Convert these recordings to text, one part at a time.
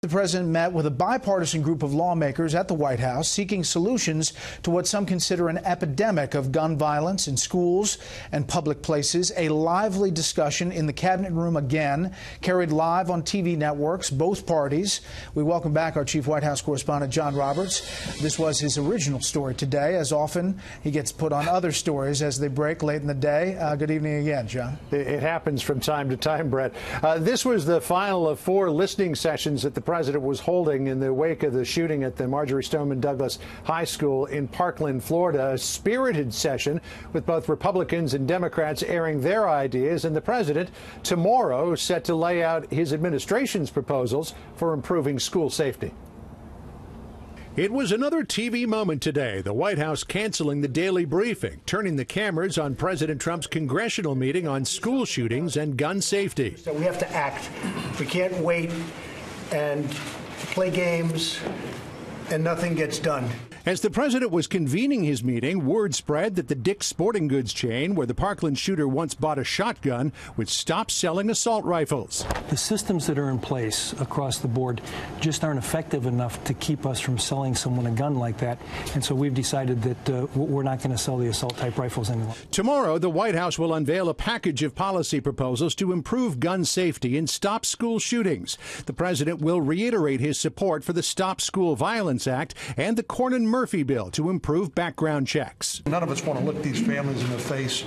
The president met with a bipartisan group of lawmakers at the White House seeking solutions to what some consider an epidemic of gun violence in schools and public places. A lively discussion in the cabinet room again, carried live on TV networks, both parties. We welcome back our chief White House correspondent, John Roberts. This was his original story today. As often, he gets put on other stories as they break late in the day. Good evening again, John. It happens from time to time, Brett. This was the final of 4 listening sessions that the president was holding in the wake of the shooting at the Marjory Stoneman Douglas High School in Parkland, Florida. A spirited session with both Republicans and Democrats airing their ideas, and the president tomorrow set to lay out his administration's proposals for improving school safety. It was another TV moment today, the White House canceling the daily briefing, turning the cameras on President Trump's congressional meeting on school shootings and gun safety. So we have to act. We can't wait and play games and nothing gets done. As the president was convening his meeting, word spread that the Dick's Sporting Goods chain, where the Parkland shooter once bought a shotgun, would stop selling assault rifles. The systems that are in place across the board just aren't effective enough to keep us from selling someone a gun like that. And so we've decided that we're not going to sell the assault-type rifles anymore. Tomorrow, the White House will unveil a package of policy proposals to improve gun safety and stop school shootings. The president will reiterate his support for the Stop School Violence Act and the Cornyn-Murphy bill to improve background checks. None of us want to look these families in the face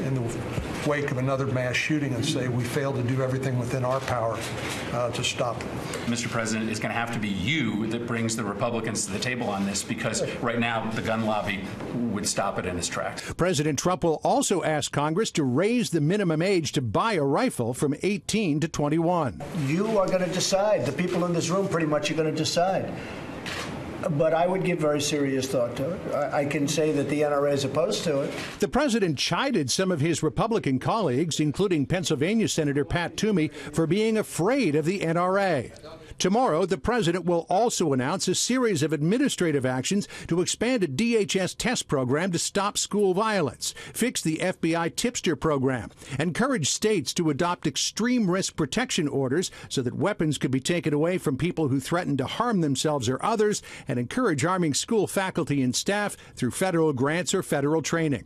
in the wake of another mass shooting and say we failed to do everything within our power to stop it. Mr. President, it's going to have to be you that brings the Republicans to the table on this, because right now the gun lobby would stop it in its tracks. President Trump will also ask Congress to raise the minimum age to buy a rifle from 18 to 21. You are going to decide. The people in this room pretty much are going to decide. But I would give very serious thought to it. I can say that the NRA is opposed to it. The president chided some of his Republican colleagues, including Pennsylvania Senator Pat Toomey, for being afraid of the NRA. Tomorrow, the president will also announce a series of administrative actions to expand a DHS test program to stop school violence, fix the FBI tipster program, encourage states to adopt extreme risk protection orders so that weapons could be taken away from people who threaten to harm themselves or others, and encourage arming school faculty and staff through federal grants or federal training.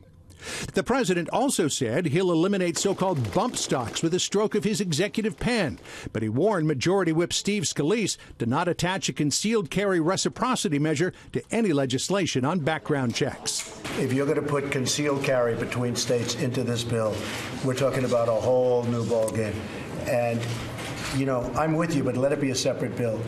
The president also said he'll eliminate so-called bump stocks with a stroke of his executive pen, but he warned Majority Whip Steve Scalise to not attach a concealed carry reciprocity measure to any legislation on background checks. If you're going to put concealed carry between states into this bill, we're talking about a whole new ballgame. And you know, I'm with you, but let it be a separate bill.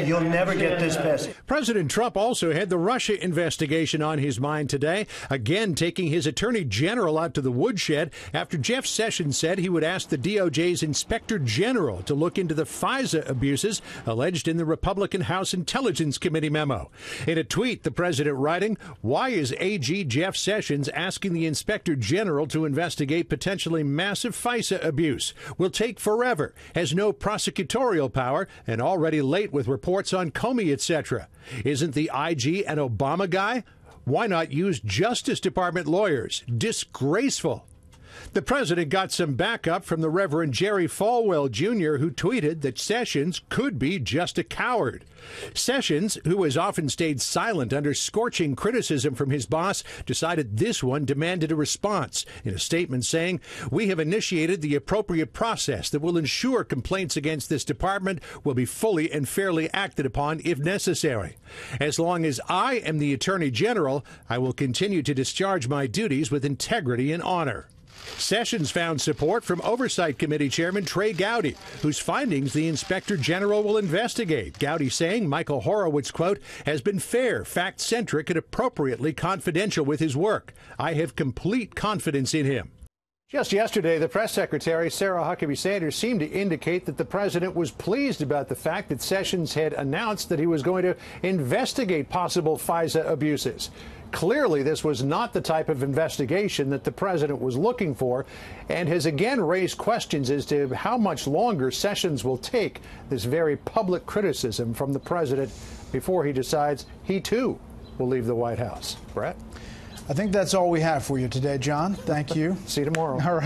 You'll never get this passed. President Trump also had the Russia investigation on his mind today, again taking his attorney general out to the woodshed after Jeff Sessions said he would ask the DOJ's inspector general to look into the FISA abuses alleged in the Republican House Intelligence Committee memo. In a tweet, the president writing, "Why is AG Jeff Sessions asking the inspector general to investigate potentially massive FISA abuse? Will take forever, has no prosecutorial power, and already late with reports on Comey, etc. Isn't the IG an Obama guy? Why not use Justice Department lawyers? Disgraceful." The president got some backup from the Reverend Jerry Falwell Jr., who tweeted that Sessions could be just a coward. Sessions, who has often stayed silent under scorching criticism from his boss, decided this one demanded a response in a statement saying, "We have initiated the appropriate process that will ensure complaints against this department will be fully and fairly acted upon if necessary. As long as I am the Attorney General, I will continue to discharge my duties with integrity and honor." Sessions found support from Oversight Committee Chairman Trey Gowdy, whose findings the Inspector General will investigate. Gowdy saying Michael Horowitz, quote, has been fair, fact-centric, and appropriately confidential with his work. I have complete confidence in him. Just yesterday, the press secretary, Sarah Huckabee Sanders, seemed to indicate that the president was pleased about the fact that Sessions had announced that he was going to investigate possible FISA abuses. Clearly, this was not the type of investigation that the president was looking for, and has again raised questions as to how much longer Sessions will take this very public criticism from the president before he decides he, too, will leave the White House. Brett? I think that's all we have for you today, John. Thank you. See you tomorrow. All right.